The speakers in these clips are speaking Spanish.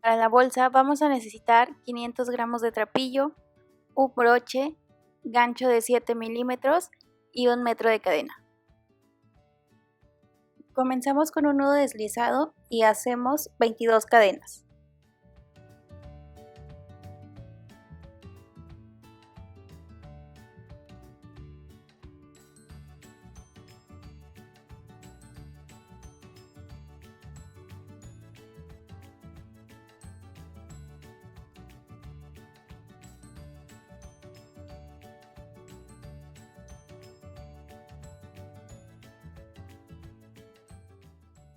Para la bolsa vamos a necesitar 500 gramos de trapillo, un broche, gancho de 7 milímetros y 1 metro de cadena. Comenzamos con un nudo deslizado y hacemos 22 cadenas.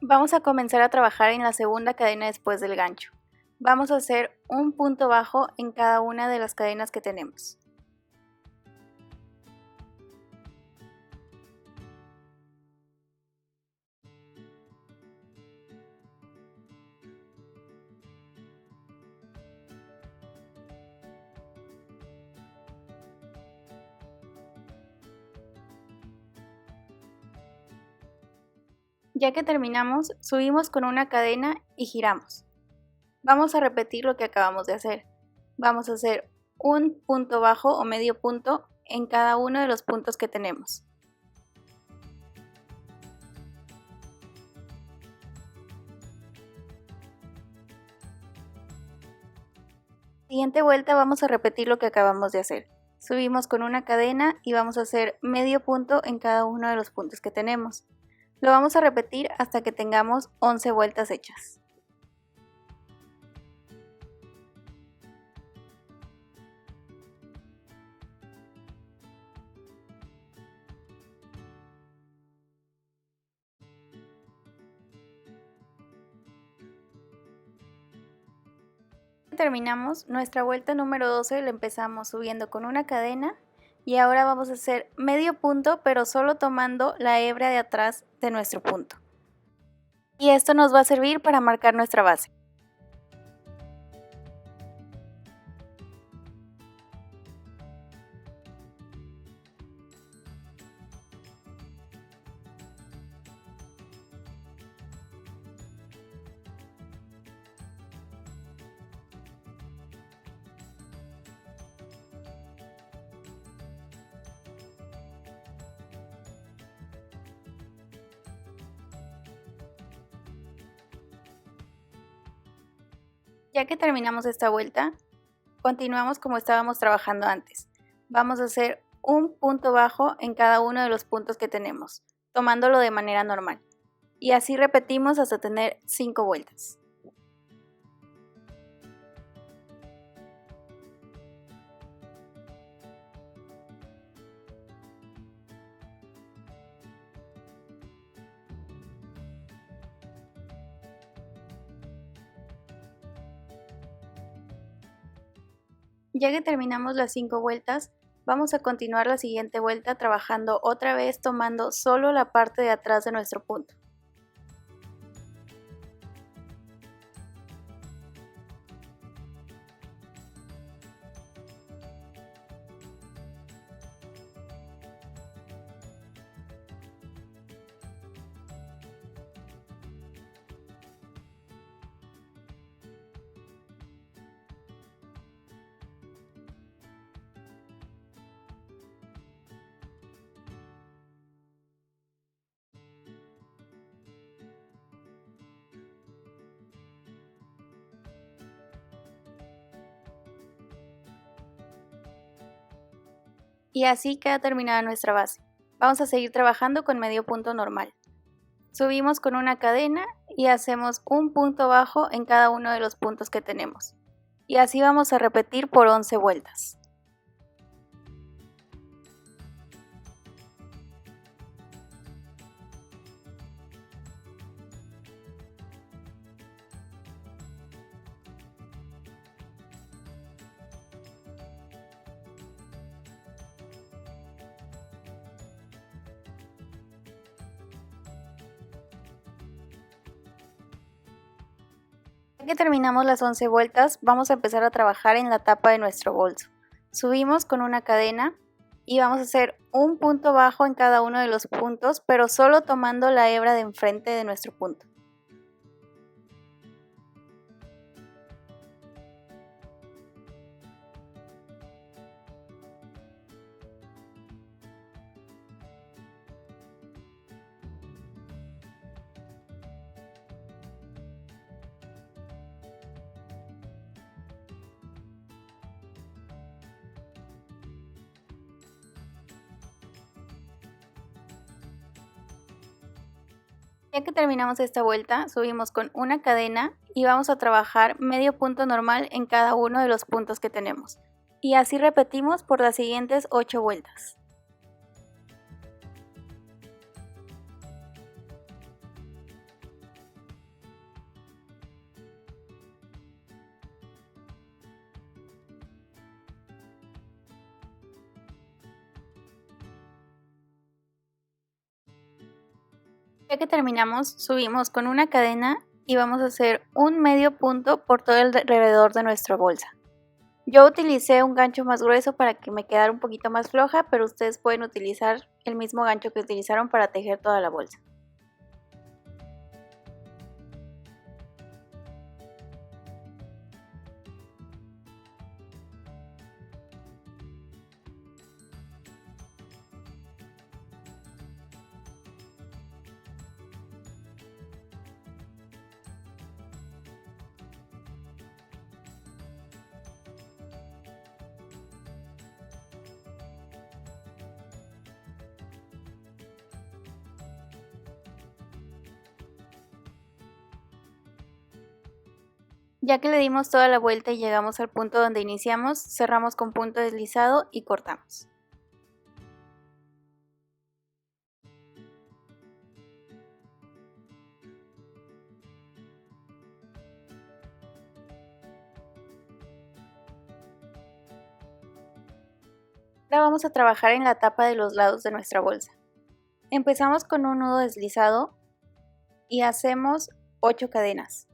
Vamos a comenzar a trabajar en la segunda cadena después del gancho. Vamos a hacer un punto bajo en cada una de las cadenas que tenemos. Ya que terminamos, subimos con una cadena y giramos. Vamos a repetir lo que acabamos de hacer. Vamos a hacer un punto bajo o medio punto en cada uno de los puntos que tenemos. Siguiente vuelta vamos a repetir lo que acabamos de hacer. Subimos con una cadena y vamos a hacer medio punto en cada uno de los puntos que tenemos. Lo vamos a repetir hasta que tengamos 11 vueltas hechas. Terminamos nuestra vuelta número 12, la empezamos subiendo con una cadena y ahora vamos a hacer medio punto pero solo tomando la hebra de atrás de nuestro punto. Y esto nos va a servir para marcar nuestra base. Ya que terminamos esta vuelta, continuamos como estábamos trabajando antes. Vamos a hacer un punto bajo en cada uno de los puntos que tenemos, tomándolo de manera normal. Y así repetimos hasta tener 5 vueltas. Ya que terminamos las 5 vueltas, vamos a continuar la siguiente vuelta trabajando otra vez tomando solo la parte de atrás de nuestro punto. Y así queda terminada nuestra base. Vamos a seguir trabajando con medio punto normal. Subimos con una cadena y hacemos un punto bajo en cada uno de los puntos que tenemos. Y así vamos a repetir por 11 vueltas. Ya que terminamos las 11 vueltas, vamos a empezar a trabajar en la tapa de nuestro bolso. Subimos con una cadena y vamos a hacer un punto bajo en cada uno de los puntos, pero solo tomando la hebra de enfrente de nuestro punto. Ya que terminamos esta vuelta, subimos con una cadena y vamos a trabajar medio punto normal en cada uno de los puntos que tenemos. Y así repetimos por las siguientes 8 vueltas. Ya que terminamos, subimos con una cadena y vamos a hacer un medio punto por todo alrededor de nuestra bolsa. Yo utilicé un gancho más grueso para que me quedara un poquito más floja, pero ustedes pueden utilizar el mismo gancho que utilizaron para tejer toda la bolsa. Ya que le dimos toda la vuelta y llegamos al punto donde iniciamos, cerramos con punto deslizado y cortamos. Ahora vamos a trabajar en la tapa de los lados de nuestra bolsa. Empezamos con un nudo deslizado y hacemos 8 cadenas.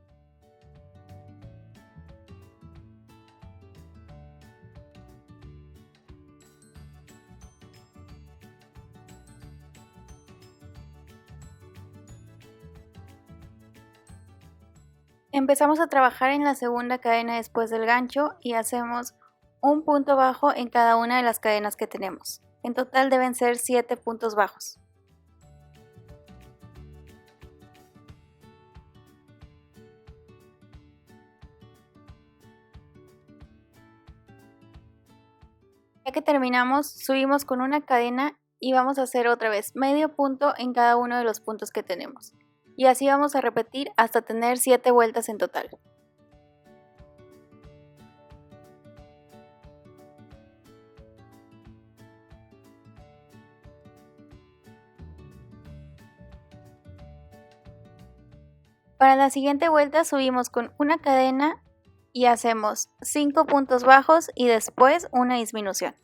Empezamos a trabajar en la segunda cadena después del gancho y hacemos un punto bajo en cada una de las cadenas que tenemos. En total deben ser 7 puntos bajos. Ya que terminamos, subimos con una cadena y vamos a hacer otra vez medio punto en cada uno de los puntos que tenemos. Y así vamos a repetir hasta tener 7 vueltas en total. Para la siguiente vuelta subimos con una cadena y hacemos 5 puntos bajos y después una disminución.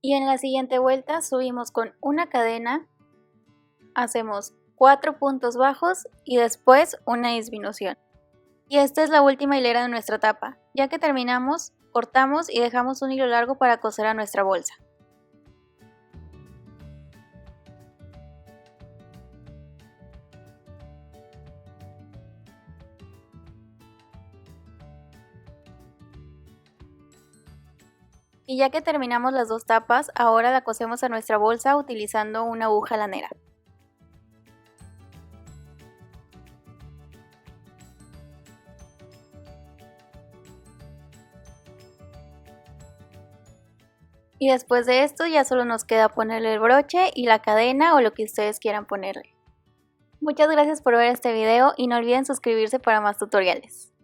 Y en la siguiente vuelta subimos con una cadena, hacemos 4 puntos bajos y después una disminución. Y esta es la última hilera de nuestra tapa. Ya que terminamos, cortamos y dejamos un hilo largo para coser a nuestra bolsa. Y ya que terminamos las dos tapas, ahora la cosemos a nuestra bolsa utilizando una aguja lanera. Y después de esto ya solo nos queda ponerle el broche y la cadena o lo que ustedes quieran ponerle. Muchas gracias por ver este video y no olviden suscribirse para más tutoriales.